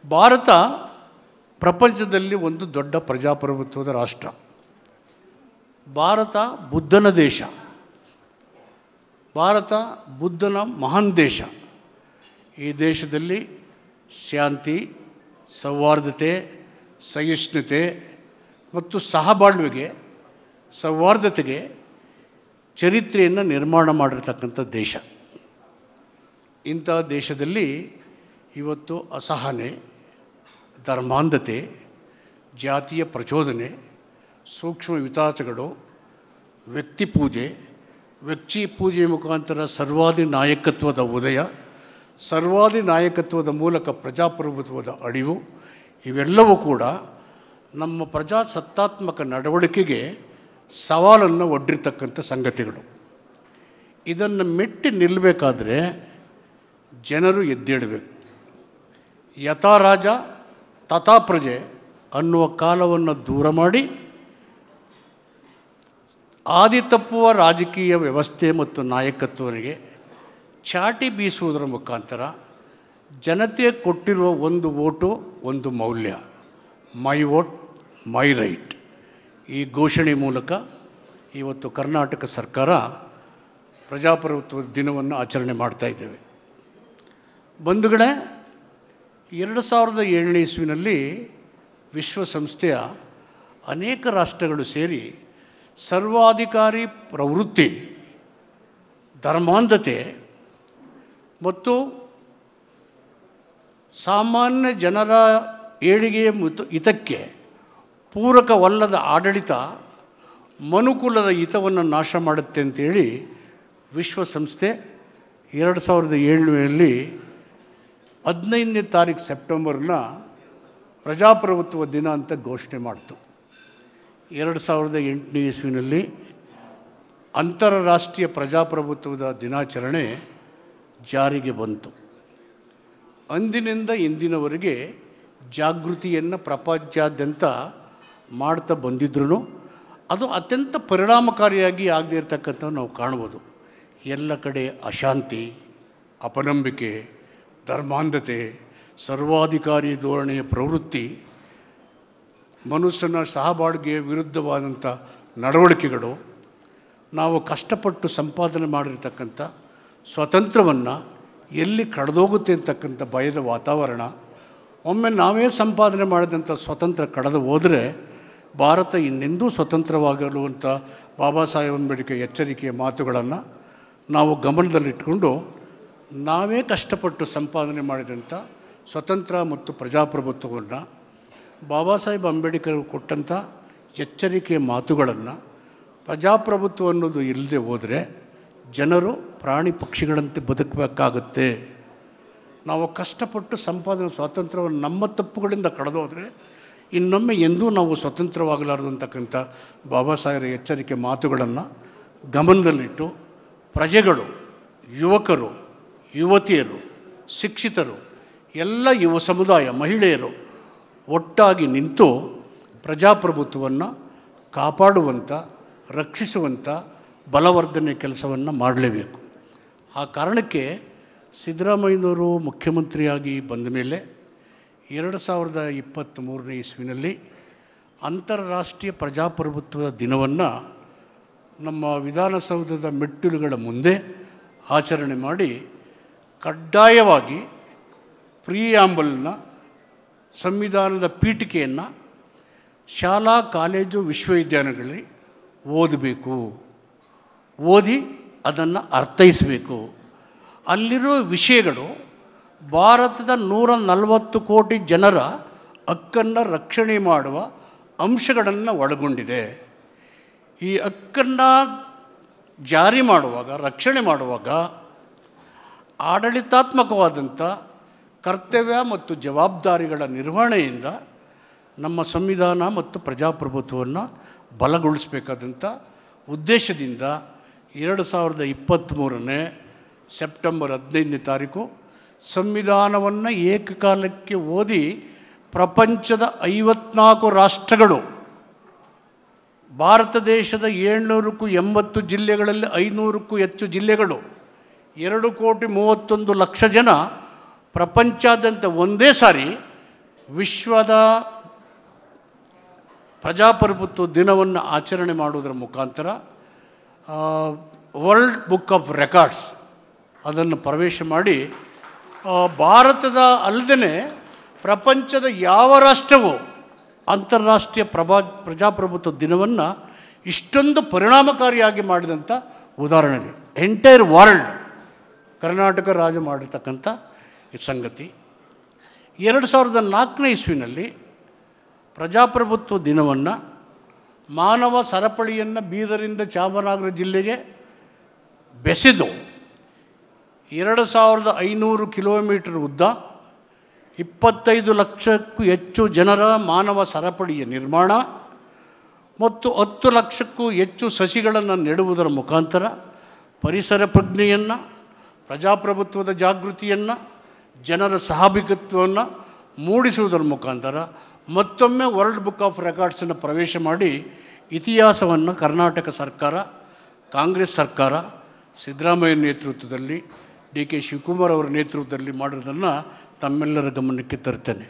ಭಾರತ ಪ್ರಪಂಚದಲ್ಲಿ ಒಂದು ದೊಡ್ಡ ಪ್ರಜಾಪ್ರಭುತ್ವದ ರಾಷ್ಟ್ರ. ಭಾರತ ಬುದ್ಧನ ದೇಶ. ಭಾರತ ಬುದ್ಧನ ಮಹಾನ್ ದೇಶ. ಈ ದೇಶದಲ್ಲಿ ಶಾಂತಿ, ಸೌಹಾರ್ದತೆ, ಸಹಿಷ್ಣುತೆ ಮತ್ತು ಸಹಬಾಳ್ವೆಗೆ, ಸೌಹಾರ್ದತೆಗೆ ಚರಿತ್ರೆಯನ್ನು ನಿರ್ಮಾಣ ಮಾಡಿರ್ತಕ್ಕಂಥ ದೇಶ. ಇಂಥ ದೇಶದಲ್ಲಿ ಇವತ್ತು ಅಸಹನೆ, ಧರ್ಮಾಂಧತೆ, ಜಾತಿಯ ಪ್ರಚೋದನೆ, ಸೂಕ್ಷ್ಮ ವಿಕಾಸಗಳು, ವ್ಯಕ್ತಿ ಪೂಜೆ ಮುಖಾಂತರ ಸರ್ವಾಧಿ ನಾಯಕತ್ವದ ಉದಯ, ಸರ್ವಾಧಿ ನಾಯಕತ್ವದ ಮೂಲಕ ಪ್ರಜಾಪ್ರಭುತ್ವದ ಅಳಿವು, ಇವೆಲ್ಲವೂ ಕೂಡ ನಮ್ಮ ಪ್ರಜಾಸತ್ತಾತ್ಮಕ ನಡವಳಿಕೆಗೆ ಸವಾಲನ್ನು ಒಡ್ಡಿರ್ತಕ್ಕಂಥ ಸಂಗತಿಗಳು. ಇದನ್ನು ಮೆಟ್ಟಿ ನಿಲ್ಲಬೇಕಾದ್ರೆ ಜನರು ಎದ್ದೇಳಬೇಕು. ಯಥಾ ರಾಜ ತಥಾ ಪ್ರಜೆ ಅನ್ನುವ ಕಾಲವನ್ನು ದೂರ ಮಾಡಿ ಆದಿ ತಪ್ಪುವ ರಾಜಕೀಯ ವ್ಯವಸ್ಥೆ ಮತ್ತು ನಾಯಕತ್ವನಿಗೆ ಚಾಟಿ ಬೀಸುವುದರ ಮುಖಾಂತರ ಜನತೆ ಕೊಟ್ಟಿರುವ ಒಂದು ವೋಟು ಒಂದು ಮೌಲ್ಯ, ಮೈ ವೋಟ್ ಮೈ ರೈಟ್, ಈ ಘೋಷಣೆ ಮೂಲಕ ಇವತ್ತು ಕರ್ನಾಟಕ ಸರ್ಕಾರ ಪ್ರಜಾಪ್ರಭುತ್ವದ ದಿನವನ್ನು ಆಚರಣೆ ಮಾಡ್ತಾ ಇದ್ದೇವೆ. ಬಂಧುಗಳೇ, 2007ನೇ ಇಸ್ವಿನಲ್ಲಿ ವಿಶ್ವಸಂಸ್ಥೆಯ ಅನೇಕ ರಾಷ್ಟ್ರಗಳು ಸೇರಿ ಸರ್ವಾಧಿಕಾರಿ ಪ್ರವೃತ್ತಿ, ಧರ್ಮಾಂಧತೆ ಮತ್ತು ಸಾಮಾನ್ಯ ಜನರ ಏಳಿಗೆ ಮತ್ತು ಹಿತಕ್ಕೆ ಪೂರಕವಲ್ಲದ ಆಡಳಿತ ಮನುಕುಲದ ಹಿತವನ್ನು ನಾಶ ಮಾಡುತ್ತೆ ಅಂತೇಳಿ ವಿಶ್ವಸಂಸ್ಥೆ 2007ರಲ್ಲಿ 15ನೇ ತಾರೀಕು ಸೆಪ್ಟೆಂಬರ್ನ ಪ್ರಜಾಪ್ರಭುತ್ವ ದಿನ ಅಂತ ಘೋಷಣೆ ಮಾಡಿತು. 2008ನೇ ಇಸ್ವಿನಲ್ಲಿ ಅಂತಾರಾಷ್ಟ್ರೀಯ ಪ್ರಜಾಪ್ರಭುತ್ವದ ದಿನಾಚರಣೆ ಜಾರಿಗೆ ಬಂತು. ಅಂದಿನಿಂದ ಇಂದಿನವರೆಗೆ ಜಾಗೃತಿಯನ್ನು ಪ್ರಪಂಚಾದ್ಯಂತ ಮಾಡ್ತಾ ಬಂದಿದ್ರೂ ಅದು ಅತ್ಯಂತ ಪರಿಣಾಮಕಾರಿಯಾಗಿ ಆಗದೇ ಇರತಕ್ಕಂಥ ನಾವು ಕಾಣ್ಬೋದು. ಎಲ್ಲ ಕಡೆ ಅಶಾಂತಿ, ಅಪನಂಬಿಕೆ, ಧರ್ಮಾಂಧತೆ, ಸರ್ವಾಧಿಕಾರಿ ಧೋರಣೆಯ ಪ್ರವೃತ್ತಿ, ಮನುಷ್ಯನ ಸಹಬಾಳ್ವೆಗೆ ವಿರುದ್ಧವಾದಂಥ ನಡವಳಿಕೆಗಳು, ನಾವು ಕಷ್ಟಪಟ್ಟು ಸಂಪಾದನೆ ಮಾಡಿರ್ತಕ್ಕಂಥ ಸ್ವಾತಂತ್ರ್ಯವನ್ನು ಎಲ್ಲಿ ಕಳೆದೋಗುತ್ತೆ ಅಂತಕ್ಕಂಥ ಭಯದ ವಾತಾವರಣ, ಒಮ್ಮೆ ನಾವೇ ಸಂಪಾದನೆ ಮಾಡಿದಂಥ ಸ್ವಾತಂತ್ರ್ಯ ಕಳೆದು ಹೋದರೆ ಭಾರತ ಇನ್ನೆಂದೂ ಸ್ವತಂತ್ರವಾಗಲುವಂಥ ಬಾಬಾ ಸಾಹೇಬ್ ಅಂಬೇಡ್ಕರ್ ಎಚ್ಚರಿಕೆಯ ಮಾತುಗಳನ್ನು ನಾವು ಗಮನದಲ್ಲಿಟ್ಕೊಂಡು ನಾವೇ ಕಷ್ಟಪಟ್ಟು ಸಂಪಾದನೆ ಮಾಡಿದಂಥ ಸ್ವತಂತ್ರ ಮತ್ತು ಪ್ರಜಾಪ್ರಭುತ್ವವನ್ನು, ಬಾಬಾ ಸಾಹೇಬ್ ಅಂಬೇಡ್ಕರ್ ಕೊಟ್ಟಂಥ ಎಚ್ಚರಿಕೆಯ ಮಾತುಗಳನ್ನು, ಪ್ರಜಾಪ್ರಭುತ್ವ ಅನ್ನೋದು ಇಲ್ಲದೆ ಹೋದರೆ ಜನರು ಪ್ರಾಣಿ ಪಕ್ಷಿಗಳಂತೆ ಬದುಕಬೇಕಾಗುತ್ತೆ. ನಾವು ಕಷ್ಟಪಟ್ಟು ಸಂಪಾದನೆ ಸ್ವಾತಂತ್ರ್ಯವನ್ನು ನಮ್ಮ ತಪ್ಪುಗಳಿಂದ ಕಳೆದೋದ್ರೆ ಇನ್ನೊಮ್ಮೆ ಎಂದೂ ನಾವು ಸ್ವತಂತ್ರವಾಗಲಾರದು ಅಂತಕ್ಕಂಥ ಬಾಬಾ ಸಾಹೇಬರ ಎಚ್ಚರಿಕೆ ಮಾತುಗಳನ್ನು ಗಮನದಲ್ಲಿಟ್ಟು ಪ್ರಜೆಗಳು, ಯುವಕರು, ಯುವತಿಯರು, ಶಿಕ್ಷಿತರು, ಎಲ್ಲ ಯುವ ಸಮುದಾಯ, ಮಹಿಳೆಯರು ಒಟ್ಟಾಗಿ ನಿಂತು ಪ್ರಜಾಪ್ರಭುತ್ವವನ್ನು ಕಾಪಾಡುವಂಥ, ರಕ್ಷಿಸುವಂಥ ಬಲವರ್ಧನೆ ಕೆಲಸವನ್ನು ಮಾಡಲೇಬೇಕು. ಆ ಕಾರಣಕ್ಕೆ ಸಿದ್ದರಾಮಯ್ಯನವರು ಮುಖ್ಯಮಂತ್ರಿಯಾಗಿ ಬಂದ ಮೇಲೆ 2023ನೇ ಇಸ್ವಿನಲ್ಲಿ ಅಂತಾರಾಷ್ಟ್ರೀಯ ಪ್ರಜಾಪ್ರಭುತ್ವದ ದಿನವನ್ನು ನಮ್ಮ ವಿಧಾನಸೌಧದ ಮೆಟ್ಟಿಲುಗಳ ಮುಂದೆ ಆಚರಣೆ ಮಾಡಿ ಕಡ್ಡಾಯವಾಗಿ ಪ್ರಿಯಾಂಬಲ್ನ ಸಂವಿಧಾನದ ಪೀಠಿಕೆಯನ್ನು ಶಾಲಾ, ಕಾಲೇಜು, ವಿಶ್ವವಿದ್ಯಾಲಯಗಳಲ್ಲಿ ಓದಬೇಕು, ಓದಿ ಅದನ್ನು ಅರ್ಥೈಸಬೇಕು. ಅಲ್ಲಿರೋ ವಿಷಯಗಳು ಭಾರತದ 140 ಕೋಟಿ ಜನರ ಹಕ್ಕನ್ನು ರಕ್ಷಣೆ ಮಾಡುವ ಅಂಶಗಳನ್ನು ಒಳಗೊಂಡಿದೆ. ಈ ಹಕ್ಕನ್ನು ಜಾರಿ ಮಾಡುವಾಗ, ರಕ್ಷಣೆ ಮಾಡುವಾಗ ಆಡಳಿತಾತ್ಮಕವಾದಂಥ ಕರ್ತವ್ಯ ಮತ್ತು ಜವಾಬ್ದಾರಿಗಳ ನಿರ್ವಹಣೆಯಿಂದ ನಮ್ಮ ಸಂವಿಧಾನ ಮತ್ತು ಪ್ರಜಾಪ್ರಭುತ್ವವನ್ನು ಬಲಗೊಳಿಸಬೇಕಾದಂಥ ಉದ್ದೇಶದಿಂದ 2023ನೇ ಸೆಪ್ಟೆಂಬರ್ 15ನೇ ತಾರೀಕು ಸಂವಿಧಾನವನ್ನು ಏಕಕಾಲಕ್ಕೆ ಓದಿ ಪ್ರಪಂಚದ 54 ರಾಷ್ಟ್ರಗಳು, ಭಾರತ ದೇಶದ 700ಕ್ಕೂ 80 ಜಿಲ್ಲೆಗಳಲ್ಲಿ 500ಕ್ಕೂ ಹೆಚ್ಚು ಜಿಲ್ಲೆಗಳು, 2,31,00,000 ಜನ ಪ್ರಪಂಚಾದ್ಯಂತ ಒಂದೇ ಸಾರಿ ವಿಶ್ವದ ಪ್ರಜಾಪ್ರಭುತ್ವ ದಿನವನ್ನು ಆಚರಣೆ ಮಾಡುವುದರ ಮುಖಾಂತರ ವರ್ಲ್ಡ್ ಬುಕ್ ಆಫ್ ರೆಕಾರ್ಡ್ಸ್ ಅದನ್ನು ಪ್ರವೇಶ ಮಾಡಿ ಭಾರತದ ಅಲ್ಲದೆ ಪ್ರಪಂಚದ ಯಾವ ರಾಷ್ಟ್ರವೂ ಅಂತಾರಾಷ್ಟ್ರೀಯ ಪ್ರಜಾಪ್ರಭುತ್ವ ದಿನವನ್ನು ಇಷ್ಟೊಂದು ಪರಿಣಾಮಕಾರಿಯಾಗಿ ಮಾಡಿದಂಥ ಉದಾಹರಣೆ ಇದೆ. ಎಂಟೈರ್ ವರ್ಲ್ಡ್ ಕರ್ನಾಟಕ ರಾಜ್ಯ ಮಾಡಿರ್ತಕ್ಕಂಥ ಈ ಸಂಗತಿ. 2004ನೇ ಇಸ್ವಿನಲ್ಲಿ ಪ್ರಜಾಪ್ರಭುತ್ವ ದಿನವನ್ನು ಮಾನವ ಸರಪಳಿಯನ್ನು ಬೀದರಿಂದ ಚಾಮರಾಜನಗರ ಜಿಲ್ಲೆಗೆ ಬೆಸೆದು 2500 ಕಿಲೋಮೀಟರ್ ಉದ್ದ 25 ಲಕ್ಷಕ್ಕೂ ಹೆಚ್ಚು ಜನರ ಮಾನವ ಸರಪಳಿಯ ನಿರ್ಮಾಣ ಮತ್ತು 10 ಲಕ್ಷಕ್ಕೂ ಹೆಚ್ಚು ಸಸಿಗಳನ್ನು ನೆಡುವುದರ ಮುಖಾಂತರ ಪರಿಸರ ಪ್ರಜ್ಞೆಯನ್ನು, ಪ್ರಜಾಪ್ರಭುತ್ವದ ಜಾಗೃತಿಯನ್ನು, ಜನರ ಸಹಭಾಗಿತ್ವವನ್ನು ಮೂಡಿಸುವುದರ ಮುಖಾಂತರ ಮತ್ತೊಮ್ಮೆ ವರ್ಲ್ಡ್ ಬುಕ್ ಆಫ್ ರೆಕಾರ್ಡ್ಸನ್ನು ಪ್ರವೇಶ ಮಾಡಿ ಇತಿಹಾಸವನ್ನು ಕರ್ನಾಟಕ ಸರ್ಕಾರ, ಕಾಂಗ್ರೆಸ್ ಸರ್ಕಾರ, ಸಿದ್ದರಾಮಯ್ಯ ನೇತೃತ್ವದಲ್ಲಿ, ಡಿ ಕೆ ಶಿವಕುಮಾರ್ ಅವರ ನೇತೃತ್ವದಲ್ಲಿ ಮಾಡೋದನ್ನು ತಮ್ಮೆಲ್ಲರ ಗಮನಕ್ಕೆ ತರ್ತೇನೆ.